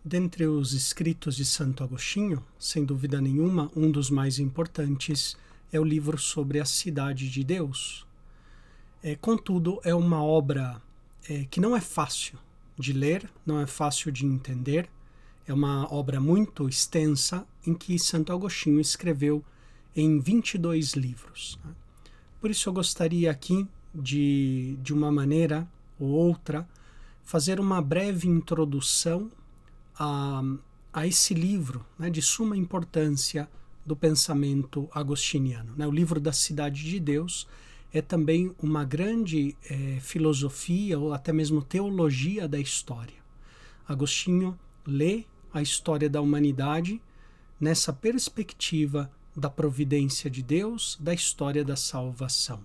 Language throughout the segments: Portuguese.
Dentre os escritos de Santo Agostinho, sem dúvida nenhuma, um dos mais importantes é o livro sobre a Cidade de Deus. Contudo, é uma obra que não é fácil de ler, não é fácil de entender. É uma obra muito extensa em que Santo Agostinho escreveu em 22 livros. Por isso eu gostaria aqui de uma maneira ou outra, fazer uma breve introdução a esse livro, de suma importância do pensamento agostiniano. O livro da Cidade de Deus é também uma grande filosofia ou até mesmo teologia da história. Agostinho lê a história da humanidade nessa perspectiva da providência de Deus, da história da salvação.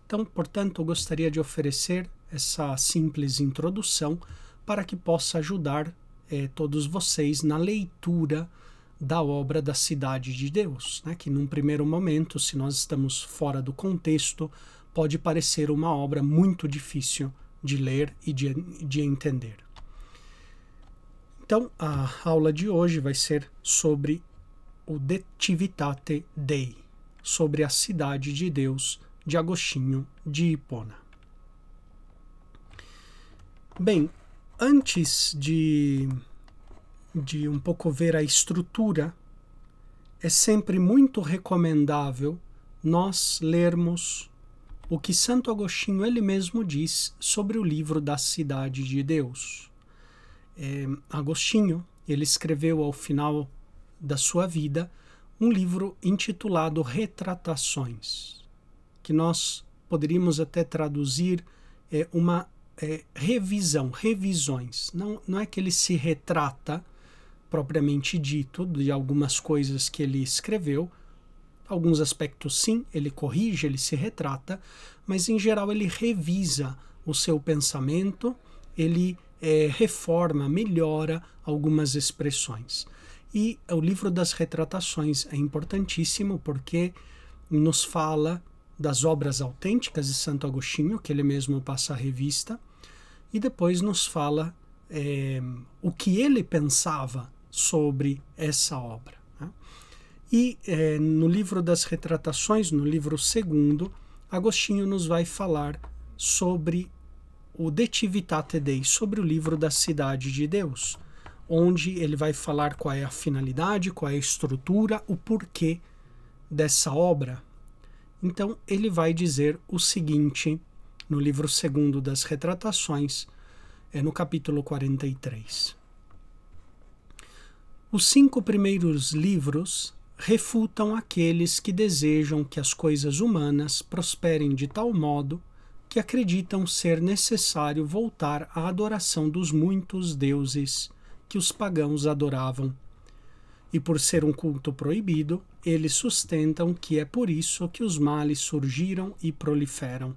Então, portanto, eu gostaria de oferecer essa simples introdução para que possa ajudar todos vocês na leitura da obra da Cidade de Deus, que num primeiro momento, se nós estamos fora do contexto, pode parecer uma obra muito difícil de ler e de entender. Então, a aula de hoje vai ser sobre o De Civitate Dei, sobre a Cidade de Deus, de Agostinho de Hipona. Bem, antes de um pouco ver a estrutura, é sempre muito recomendável nós lermos o que Santo Agostinho ele mesmo diz sobre o livro da Cidade de Deus. Agostinho, ele escreveu ao final da sua vida um livro intitulado Retratações, que nós poderíamos até traduzir uma revisões. Não é que ele se retrata propriamente dito de algumas coisas que ele escreveu. Alguns aspectos sim, ele corrige, ele se retrata, mas em geral ele revisa o seu pensamento, ele reforma, melhora algumas expressões. E o livro das Retratações é importantíssimo porque nos fala das obras autênticas de Santo Agostinho, que ele mesmo passa a revista, e depois nos fala o que ele pensava sobre essa obra. E no livro das Retratações, no livro 2º, Agostinho nos vai falar sobre o De Civitate Dei, sobre o livro da Cidade de Deus, onde ele vai falar qual é a finalidade, qual é a estrutura, o porquê dessa obra. Então, ele vai dizer o seguinte, no livro 2º das Retratações, no capítulo 43. Os 5 primeiros livros refutam aqueles que desejam que as coisas humanas prosperem de tal modo que acreditam ser necessário voltar à adoração dos muitos deuses que os pagãos adoravam. E por ser um culto proibido, eles sustentam que é por isso que os males surgiram e proliferam.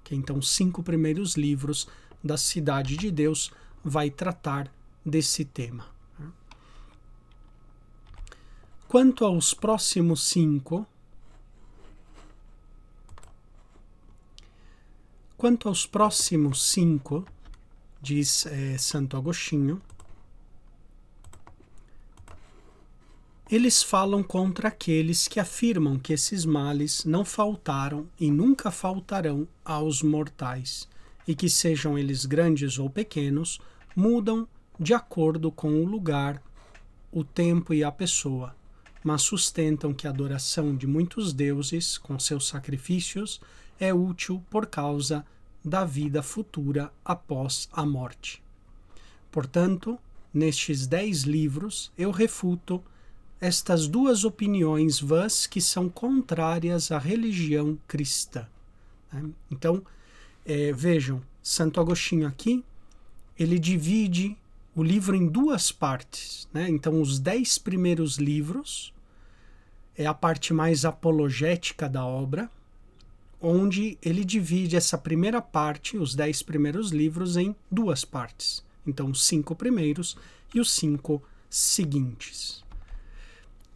Que então os 5 primeiros livros da Cidade de Deus vai tratar desse tema. Quanto aos próximos 5, diz Santo Agostinho, eles falam contra aqueles que afirmam que esses males não faltaram e nunca faltarão aos mortais, e que sejam eles grandes ou pequenos, mudam de acordo com o lugar, o tempo e a pessoa, mas sustentam que a adoração de muitos deuses, com seus sacrifícios, é útil por causa da vida futura após a morte. Portanto, nestes 10 livros, eu refuto estas 2 opiniões vãs que são contrárias à religião cristã. Então, vejam, Santo Agostinho aqui, ele divide o livro em 2 partes. Então, os 10 primeiros livros é a parte mais apologética da obra, onde ele divide essa primeira parte, os 10 primeiros livros, em 2 partes. Então, os 5 primeiros e os 5 seguintes.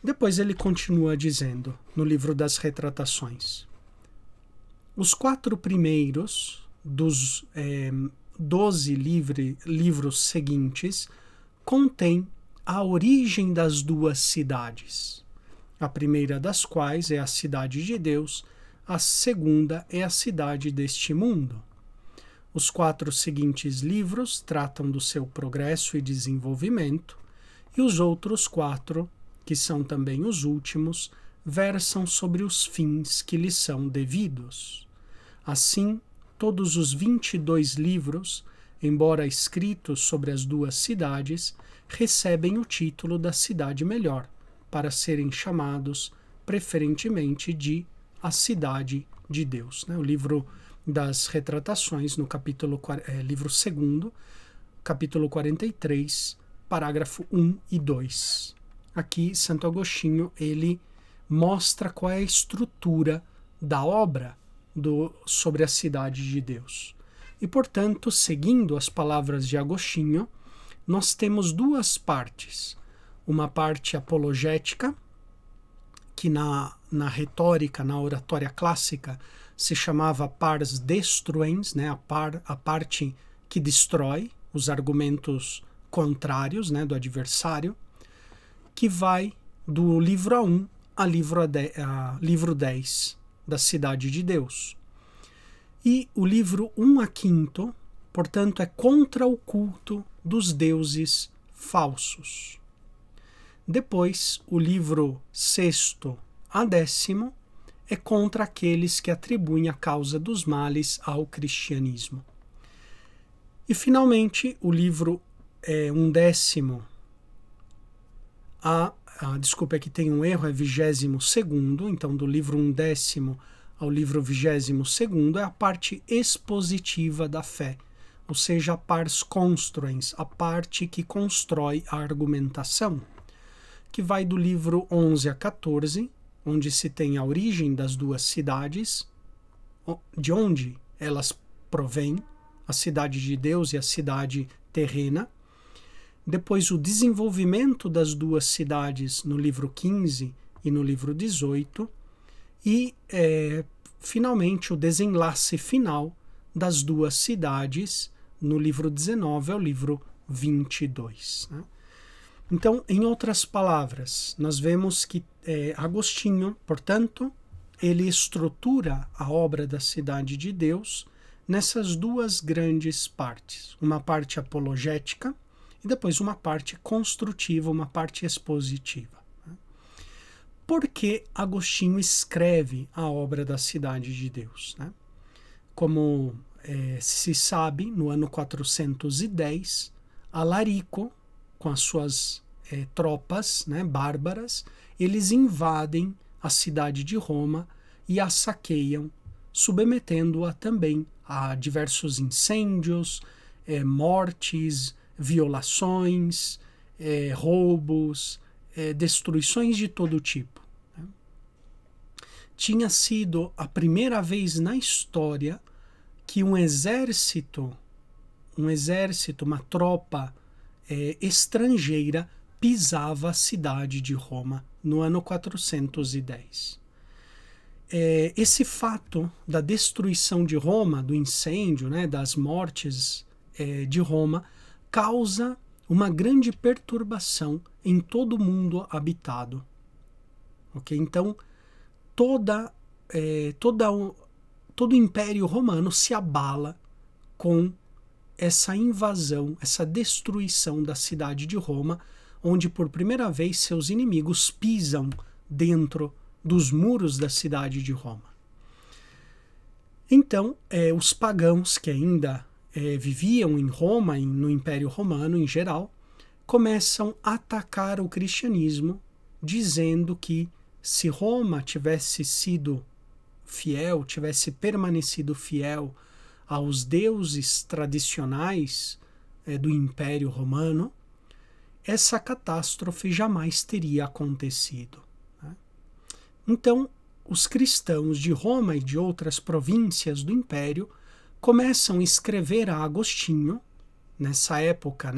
Depois ele continua dizendo, no livro das Retratações, os 4 primeiros dos 12 livros seguintes contém a origem das duas cidades. A primeira das quais é a cidade de Deus, a segunda é a cidade deste mundo. Os 4 seguintes livros tratam do seu progresso e desenvolvimento, e os outros 4, que são também os últimos, versam sobre os fins que lhes são devidos. Assim, todos os 22 livros, embora escritos sobre as duas cidades, recebem o título da cidade melhor, para serem chamados preferentemente de a cidade de Deus. O livro das Retratações, no livro 2, capítulo 43, parágrafo 1 e 2. Aqui, Santo Agostinho, ele mostra qual é a estrutura da obra sobre a cidade de Deus. E, portanto, seguindo as palavras de Agostinho, nós temos 2 partes. Uma parte apologética, que na retórica, na oratória clássica, se chamava pars destruens, a parte que destrói os argumentos contrários, do adversário, que vai do livro 1 a livro 10 da Cidade de Deus. E o livro 1 a 5, portanto, é contra o culto dos deuses falsos. Depois, o livro 6 a 10 é contra aqueles que atribuem a causa dos males ao cristianismo. E, finalmente, o livro 1/10 desculpa, aqui tem um erro, é 22º, então do livro 1/10 ao livro 22º é a parte expositiva da fé, ou seja, a pars construens, a parte que constrói a argumentação, que vai do livro 11 a 14, onde se tem a origem das duas cidades, de onde elas provêm, a cidade de Deus e a cidade terrena. Depois, o desenvolvimento das duas cidades no livro 15 e no livro 18. E, finalmente, o desenlace final das duas cidades no livro 19 ao livro 22. Então, em outras palavras, nós vemos que Agostinho, portanto, ele estrutura a obra da Cidade de Deus nessas 2 grandes partes. Uma parte apologética e depois uma parte construtiva, uma parte expositiva. Por que Agostinho escreve a obra da Cidade de Deus? Como se sabe, no ano 410, Alarico, com as suas tropas bárbaras, eles invadem a cidade de Roma e a saqueiam, submetendo-a também a diversos incêndios, mortes, violações, roubos, destruições de todo tipo. Tinha sido a primeira vez na história que um exército, uma tropa estrangeira pisava a cidade de Roma no ano 410. Esse fato da destruição de Roma, do incêndio, das mortes de Roma, causa uma grande perturbação em todo o mundo habitado. Okay? Então, todo o Império Romano se abala com essa invasão, essa destruição da cidade de Roma, onde por primeira vez seus inimigos pisam dentro dos muros da cidade de Roma. Então, os pagãos que ainda viviam em Roma, no Império Romano em geral, começam a atacar o cristianismo, dizendo que se Roma tivesse sido fiel, tivesse permanecido fiel aos deuses tradicionais do Império Romano, essa catástrofe jamais teria acontecido. Então, os cristãos de Roma e de outras províncias do Império começam a escrever a Agostinho, nessa época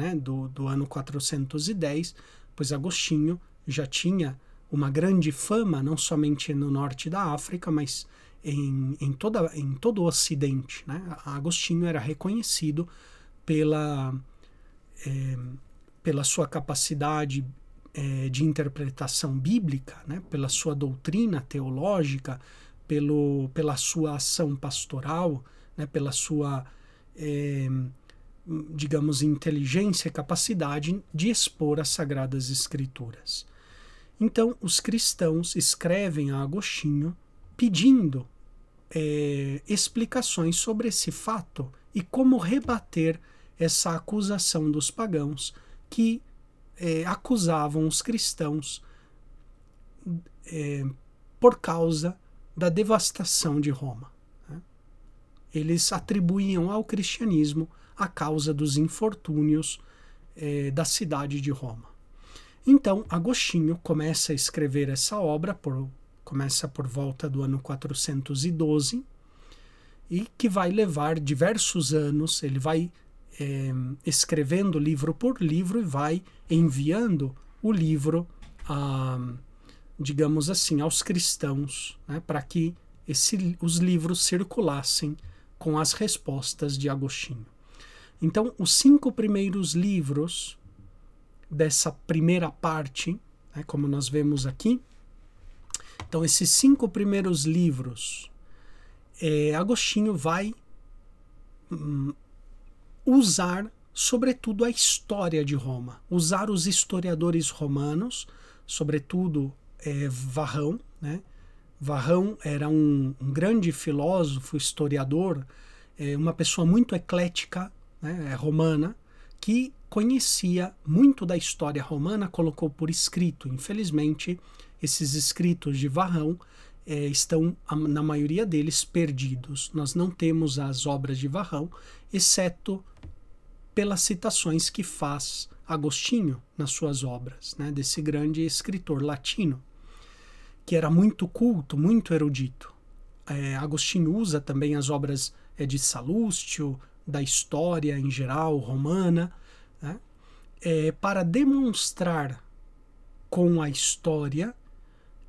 do ano 410, pois Agostinho já tinha uma grande fama, não somente no norte da África, mas em todo o Ocidente. Agostinho era reconhecido pela pela sua capacidade de interpretação bíblica, né, pela sua doutrina teológica, pela sua ação pastoral, né, pela sua, digamos, inteligência e capacidade de expor as Sagradas Escrituras. Então, os cristãos escrevem a Agostinho pedindo explicações sobre esse fato e como rebater essa acusação dos pagãos que acusavam os cristãos por causa da devastação de Roma. Né? Eles atribuíam ao cristianismo a causa dos infortúnios da cidade de Roma. Então, Agostinho começa a escrever essa obra, começa por volta do ano 412, e que vai levar diversos anos. Ele vai escrevendo livro por livro e vai enviando o livro digamos assim, aos cristãos, né, para que os livros circulassem com as respostas de Agostinho. Então, os 5 primeiros livros dessa primeira parte, né, como nós vemos aqui, então esses 5 primeiros livros, Agostinho vai usar, sobretudo, a história de Roma, usar os historiadores romanos, sobretudo Varrão, né? Varrão era um grande filósofo, historiador, uma pessoa muito eclética, né, romana, que conhecia muito da história romana, colocou por escrito. Infelizmente, esses escritos de Varrão estão, na maioria deles, perdidos. Nós não temos as obras de Varrão, exceto pelas citações que faz Agostinho nas suas obras, né, desse grande escritor latino, que era muito culto, muito erudito. Agostinho usa também as obras de Salustio, da história em geral romana, né, para demonstrar com a história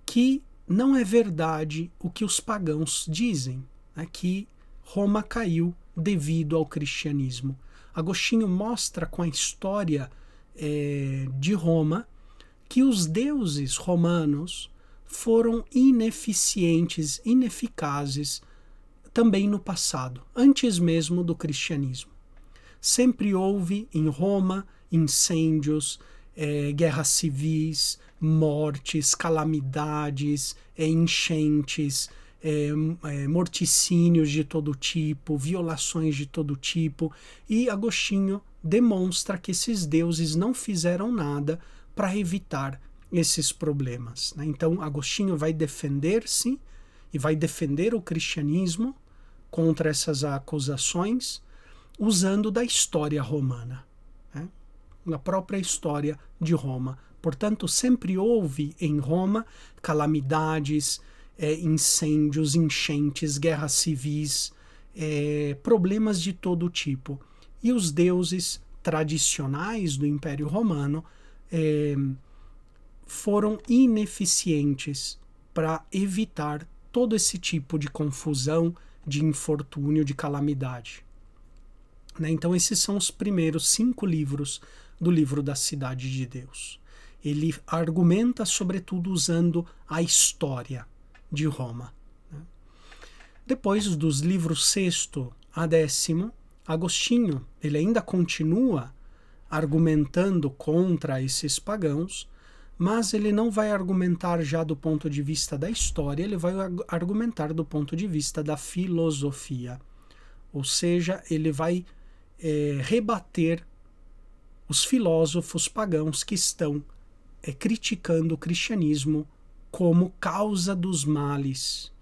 que não é verdade o que os pagãos dizem, né, que Roma caiu devido ao cristianismo. Agostinho mostra com a história de Roma que os deuses romanos foram ineficientes, ineficazes também no passado, antes mesmo do cristianismo. Sempre houve em Roma incêndios, guerras civis, mortes, calamidades, enchentes, morticínios de todo tipo, violações de todo tipo, e Agostinho demonstra que esses deuses não fizeram nada para evitar esses problemas, né? Então, Agostinho vai defender-se e vai defender o cristianismo contra essas acusações, usando da história romana, né? Na própria história de Roma. Portanto, sempre houve em Roma calamidades, incêndios, enchentes, guerras civis, problemas de todo tipo. E os deuses tradicionais do Império Romano foram ineficientes para evitar todo esse tipo de confusão, de infortúnio, de calamidade. Né? Então, esses são os primeiros 5 livros do livro da Cidade de Deus. Ele argumenta, sobretudo, usando a história de Roma. Né? Depois dos livros 6º a 10º, Agostinho ele ainda continua argumentando contra esses pagãos, mas ele não vai argumentar já do ponto de vista da história, ele vai argumentar do ponto de vista da filosofia. Ou seja, ele vai rebater os filósofos pagãos que estão criticando o cristianismo como causa dos males.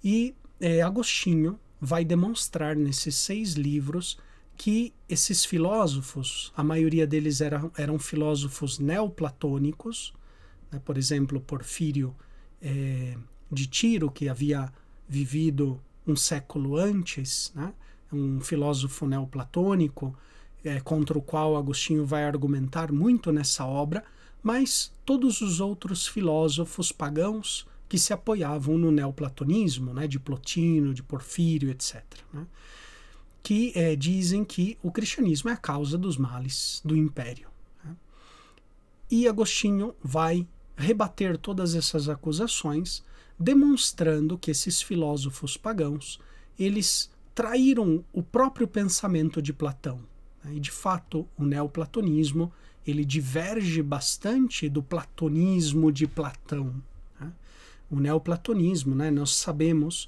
E Agostinho vai demonstrar nesses 6 livros que esses filósofos, a maioria deles eram filósofos neoplatônicos, né? Por exemplo, Porfírio de Tiro, que havia vivido um século antes, né? Um filósofo neoplatônico, contra o qual Agostinho vai argumentar muito nessa obra, mas todos os outros filósofos pagãos que se apoiavam no neoplatonismo, né? De Plotino, de Porfírio, etc., né? Que dizem que o cristianismo é a causa dos males do império. Né? E Agostinho vai rebater todas essas acusações, demonstrando que esses filósofos pagãos, eles traíram o próprio pensamento de Platão. E, de fato, o neoplatonismo, ele diverge bastante do platonismo de Platão. O neoplatonismo, nós sabemos,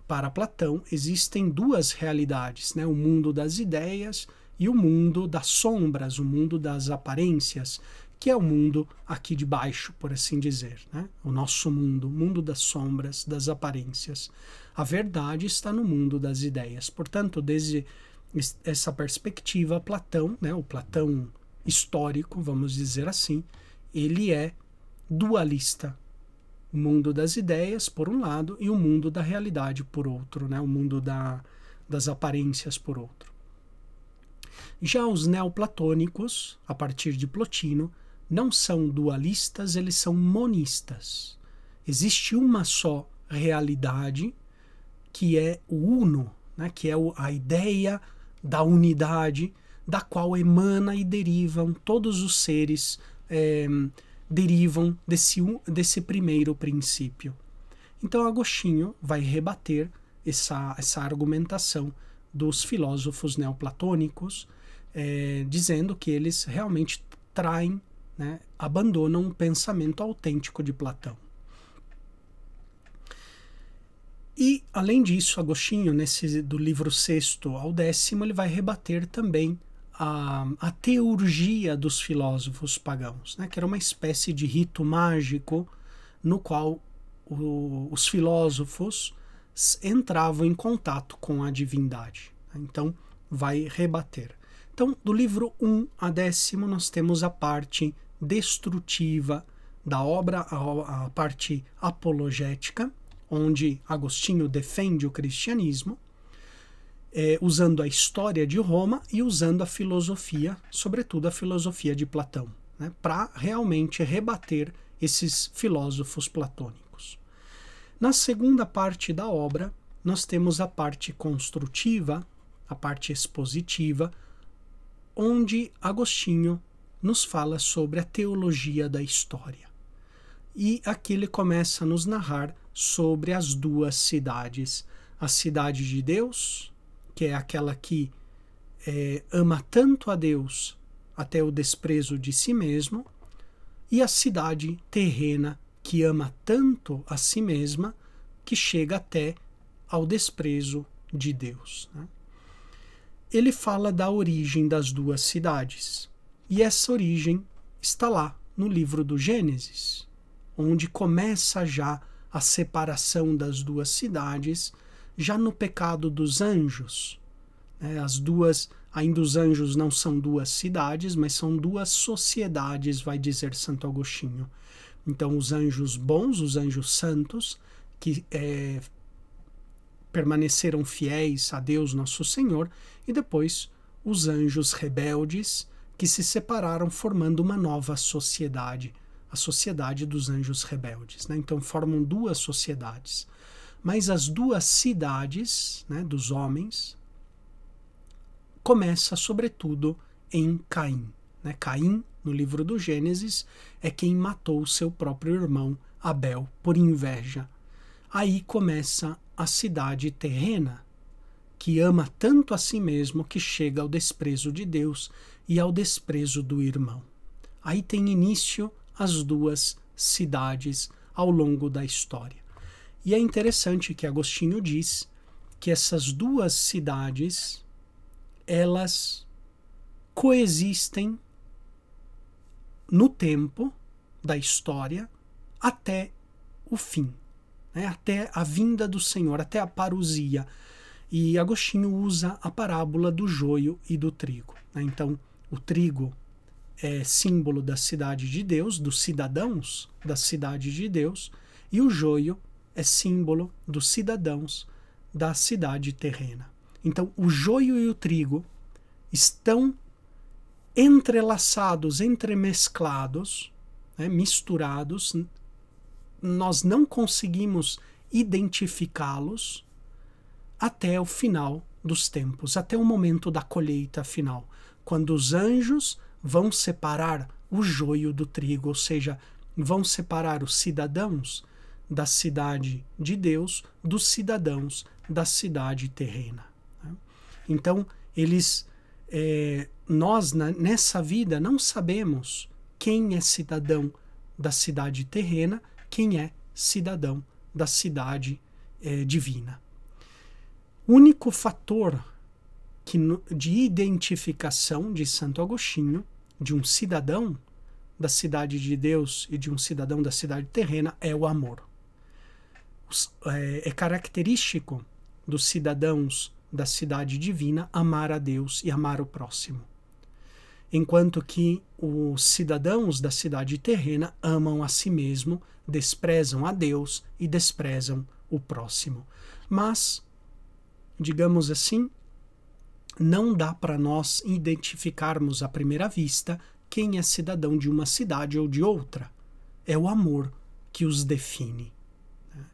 para Platão, existem duas realidades, o mundo das ideias e o mundo das sombras, o mundo das aparências, que é o mundo aqui de baixo, por assim dizer, o nosso mundo, o mundo das sombras, das aparências. A verdade está no mundo das ideias. Portanto, desde essa perspectiva, Platão, o Platão histórico, vamos dizer assim, ele é dualista. O mundo das ideias, por um lado, e o mundo da realidade, por outro, o mundo das aparências, por outro. Já os neoplatônicos, a partir de Plotino, não são dualistas, eles são monistas. Existe uma só realidade, que é o uno, que é a ideia da unidade, da qual emana e derivam todos os seres, derivam desse primeiro princípio. Então Agostinho vai rebater essa argumentação dos filósofos neoplatônicos, dizendo que eles realmente traem, abandonam o pensamento autêntico de Platão. E, além disso, Agostinho, do livro 6º ao 10º, ele vai rebater também a teurgia dos filósofos pagãos, que era uma espécie de rito mágico no qual os filósofos entravam em contato com a divindade. Então, vai rebater. Então, do livro 1 a 10º, nós temos a parte destrutiva da obra, a parte apologética, onde Agostinho defende o cristianismo, usando a história de Roma e usando a filosofia, sobretudo a filosofia de Platão, para realmente rebater esses filósofos platônicos. Na segunda parte da obra, nós temos a parte construtiva, a parte expositiva, onde Agostinho nos fala sobre a teologia da história. E aqui ele começa a nos narrar sobre as duas cidades. A cidade de Deus, que é aquela que ama tanto a Deus até o desprezo de si mesmo, e a cidade terrena, que ama tanto a si mesma, que chega até ao desprezo de Deus. Ele fala da origem das duas cidades. E essa origem está lá no livro do Gênesis, onde começa já a separação das duas cidades, já no pecado dos anjos. Ainda os anjos não são duas cidades, mas são duas sociedades, vai dizer Santo Agostinho. Então, os anjos bons, os anjos santos, que permaneceram fiéis a Deus Nosso Senhor, e depois os anjos rebeldes, que se separaram formando uma nova sociedade, a sociedade dos anjos rebeldes. Então formam duas sociedades. Mas as duas cidades, dos homens, começa sobretudo em Caim. Caim, no livro do Gênesis, é quem matou seu próprio irmão Abel por inveja. Aí começa a cidade terrena, que ama tanto a si mesmo que chega ao desprezo de Deus e ao desprezo do irmão. Aí tem início as duas cidades ao longo da história. E é interessante que Agostinho diz que essas duas cidades, elas coexistem no tempo da história até o fim, até a vinda do Senhor, até a parousia. E Agostinho usa a parábola do joio e do trigo. Então, o trigo é símbolo da cidade de Deus, dos cidadãos da cidade de Deus, e o joio é símbolo dos cidadãos da cidade terrena. Então, o joio e o trigo estão entrelaçados, entremesclados, misturados. Nós não conseguimos identificá-los até o final dos tempos, até o momento da colheita final, quando os anjos vão separar o joio do trigo, ou seja, vão separar os cidadãos da cidade de Deus dos cidadãos da cidade terrena. Então, nós nessa vida não sabemos quem é cidadão da cidade terrena, quem é cidadão da cidade divina. O único fator de identificação de Santo Agostinho, de um cidadão da cidade de Deus e de um cidadão da cidade terrena, é o amor. É característico dos cidadãos da cidade divina amar a Deus e amar o próximo, enquanto que os cidadãos da cidade terrena amam a si mesmo, desprezam a Deus e desprezam o próximo. Mas, digamos assim, não dá para nós identificarmos à primeira vista quem é cidadão de uma cidade ou de outra. É o amor que os define.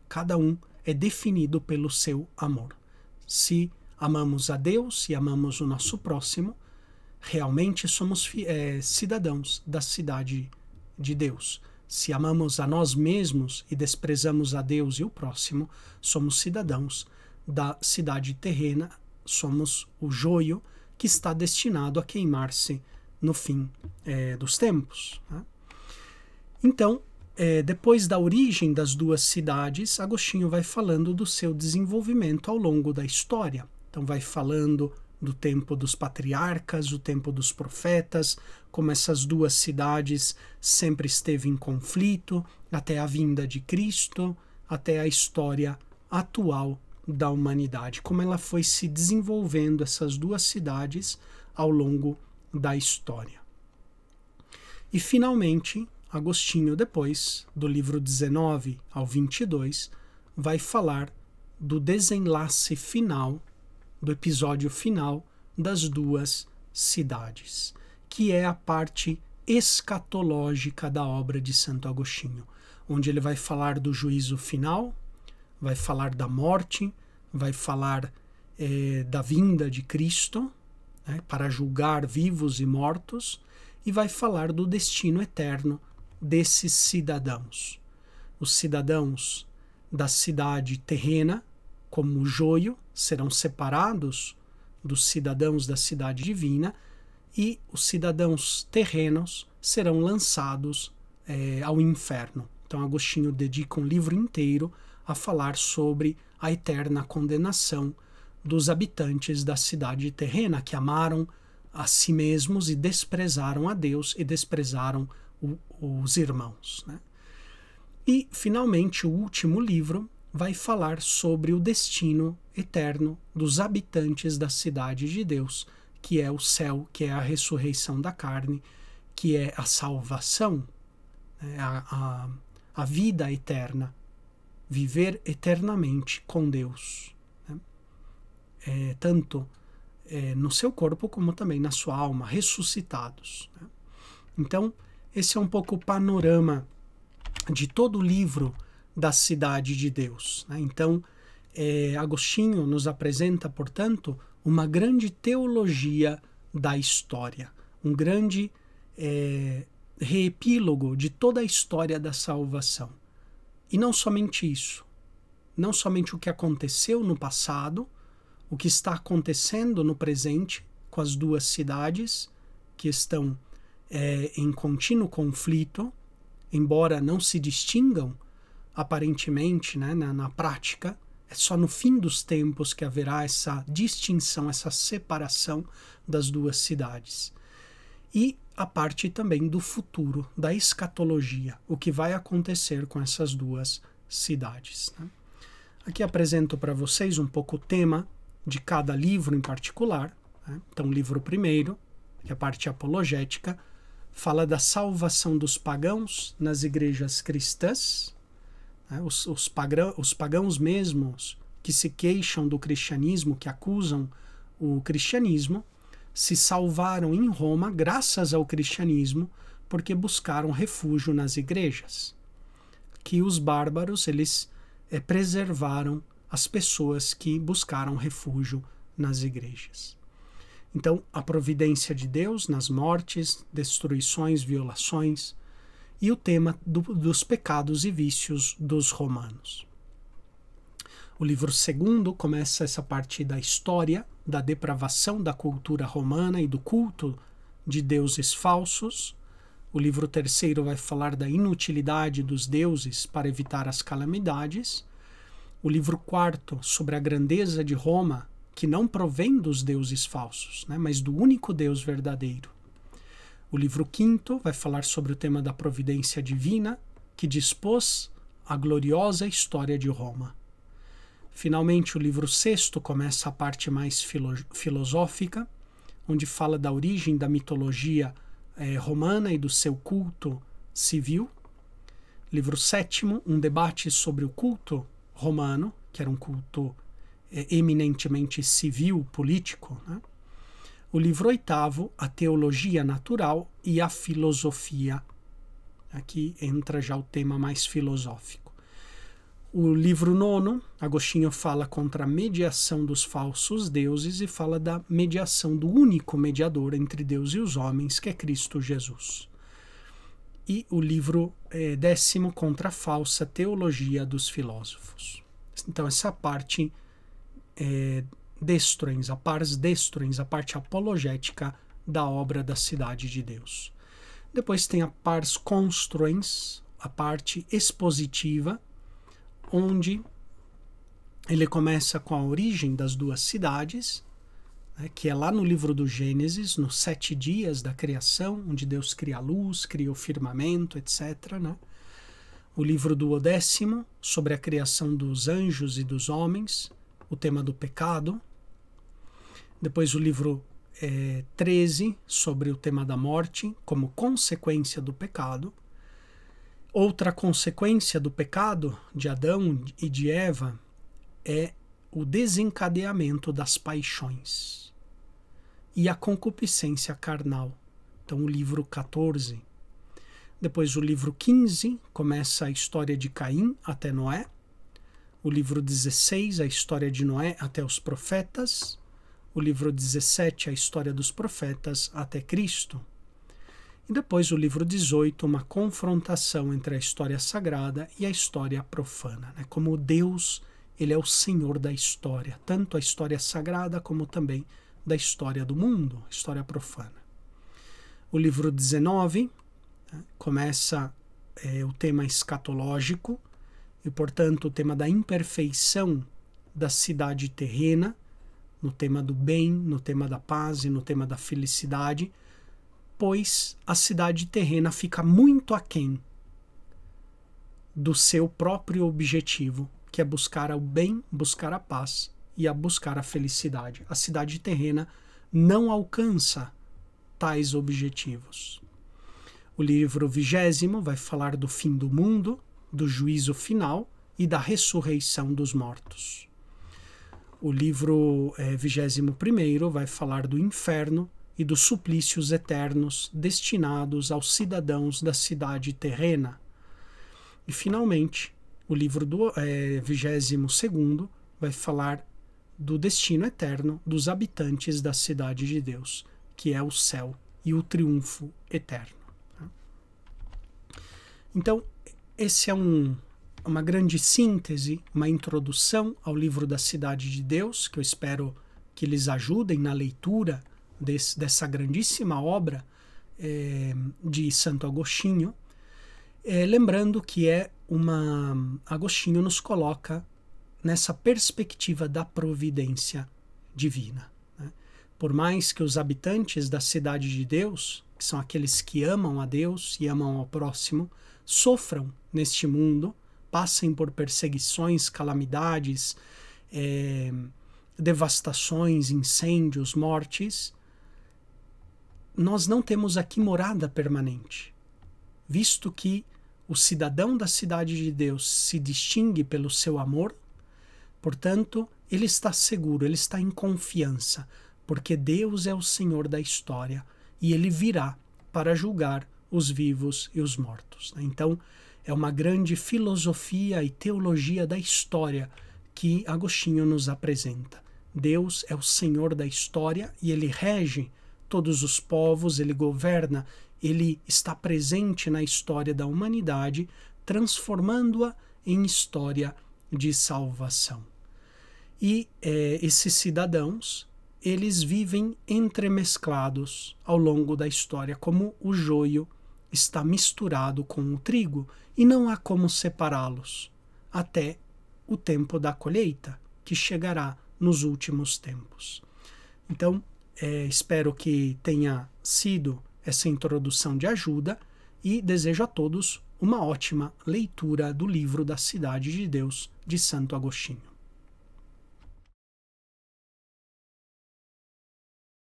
Cada um é definido pelo seu amor. Se amamos a Deus e amamos o nosso próximo, realmente somos cidadãos da cidade de Deus. Se amamos a nós mesmos e desprezamos a Deus e o próximo, somos cidadãos da cidade terrena, somos o joio que está destinado a queimar-se no fim dos tempos. Então, depois da origem das duas cidades, Agostinho vai falando do seu desenvolvimento ao longo da história. Então vai falando do tempo dos patriarcas, o tempo dos profetas, como essas duas cidades sempre esteve em conflito, até a vinda de Cristo, até a história atual da humanidade, como ela foi se desenvolvendo, essas duas cidades, ao longo da história. E, finalmente, Agostinho, depois, do livro 19 ao 22, vai falar do desenlace final, do episódio final das duas cidades, que é a parte escatológica da obra de Santo Agostinho, onde ele vai falar do juízo final, vai falar da morte, vai falar da vinda de Cristo, para julgar vivos e mortos, e vai falar do destino eterno desses cidadãos. Os cidadãos da cidade terrena, como o joio, serão separados dos cidadãos da cidade divina, e os cidadãos terrenos serão lançados ao inferno. Então Agostinho dedica um livro inteiro a falar sobre a eterna condenação dos habitantes da cidade terrena, que amaram a si mesmos e desprezaram a Deus e desprezaram os irmãos. E, finalmente, o último livro vai falar sobre o destino eterno dos habitantes da cidade de Deus, que é o céu, que é a ressurreição da carne, que é a salvação, a vida eterna, viver eternamente com Deus, tanto no seu corpo como também na sua alma, ressuscitados. Então, esse é um pouco o panorama de todo o livro da cidade de Deus. Então, Agostinho nos apresenta, portanto, uma grande teologia da história, um grande reepílogo de toda a história da salvação. E não somente isso, não somente o que aconteceu no passado, o que está acontecendo no presente com as duas cidades que estão em contínuo conflito, embora não se distingam aparentemente, na prática, é só no fim dos tempos que haverá essa distinção, essa separação das duas cidades. E a parte também do futuro, da escatologia, o que vai acontecer com essas duas cidades. Aqui apresento para vocês um pouco o tema de cada livro em particular. Então, o livro primeiro, que é a parte apologética, fala da salvação dos pagãos nas igrejas cristãs. Os pagãos mesmos que se queixam do cristianismo, que acusam o cristianismo, se salvaram em Roma graças ao cristianismo, porque buscaram refúgio nas igrejas. Que os bárbaros, eles preservaram as pessoas que buscaram refúgio nas igrejas. Então, a providência de Deus nas mortes, destruições, violações, e o tema dos pecados e vícios dos romanos. O livro segundo começa essa parte da história, da depravação da cultura romana e do culto de deuses falsos. O livro terceiro vai falar da inutilidade dos deuses para evitar as calamidades. O livro quarto, sobre a grandeza de Roma, que não provém dos deuses falsos, né, mas do único Deus verdadeiro. O livro quinto vai falar sobre o tema da providência divina, que dispôs a gloriosa história de Roma. Finalmente, o livro sexto começa a parte mais filosófica, onde fala da origem da mitologia romana e do seu culto civil. Livro sétimo, um debate sobre o culto romano, que era um culto eminentemente civil, político, né? O livro oitavo, a teologia natural e a filosofia. Aqui entra já o tema mais filosófico. O livro nono, Agostinho fala contra a mediação dos falsos deuses e fala da mediação do único mediador entre Deus e os homens, que é Cristo Jesus. E o livro décimo, contra a falsa teologia dos filósofos. Então, essa parte destruens, a pars destruens, a parte apologética da obra da Cidade de Deus. Depois tem a pars construens, a parte expositiva, onde ele começa com a origem das duas cidades, né, que é lá no livro do Gênesis, nos 7 dias da criação, onde Deus cria a luz, cria o firmamento, etc., né? O livro do 10º, sobre a criação dos anjos e dos homens, o tema do pecado. Depois o livro 13, sobre o tema da morte, como consequência do pecado. Outra consequência do pecado de Adão e de Eva é o desencadeamento das paixões e a concupiscência carnal. Então, o livro 14. Depois, o livro 15 começa a história de Caim até Noé. O livro 16, a história de Noé até os profetas. O livro 17, a história dos profetas até Cristo. E depois o livro 18, uma confrontação entre a história sagrada e a história profana, né? Como Deus, ele é o Senhor da história, tanto a história sagrada como também da história do mundo, história profana. O livro 19, né, começa o tema escatológico e, portanto, o tema da imperfeição da cidade terrena, no tema do bem, no tema da paz e no tema da felicidade, pois a cidade terrena fica muito aquém do seu próprio objetivo, que é buscar o bem, buscar a paz e a buscar a felicidade. A cidade terrena não alcança tais objetivos. O livro 20 vai falar do fim do mundo, do juízo final e da ressurreição dos mortos. O livro 21 vai falar do inferno e dos suplícios eternos destinados aos cidadãos da cidade terrena. E, finalmente, o livro do 22 vai falar do destino eterno dos habitantes da cidade de Deus, que é o céu e o triunfo eterno. Então, esse é uma grande síntese, uma introdução ao livro da Cidade de Deus, que eu espero que lhes ajudem na leitura dessa grandíssima obra de Santo Agostinho, lembrando que Agostinho nos coloca nessa perspectiva da providência divina, né? Por mais que os habitantes da Cidade de Deus, que são aqueles que amam a Deus e amam ao próximo, sofram neste mundo, passem por perseguições, calamidades, devastações, incêndios, mortes, nós não temos aqui morada permanente, visto que o cidadão da Cidade de Deus se distingue pelo seu amor, portanto, ele está seguro, ele está em confiança, porque Deus é o Senhor da história e ele virá para julgar os vivos e os mortos. Então, é uma grande filosofia e teologia da história que Agostinho nos apresenta. Deus é o Senhor da história e Ele rege todos os povos, Ele governa, Ele está presente na história da humanidade, transformando-a em história de salvação. E esses cidadãos, eles vivem entremesclados ao longo da história, como o joio está misturado com o trigo, e não há como separá-los até o tempo da colheita, que chegará nos últimos tempos. Então, espero que tenha sido essa introdução de ajuda e desejo a todos uma ótima leitura do livro da Cidade de Deus, de Santo Agostinho.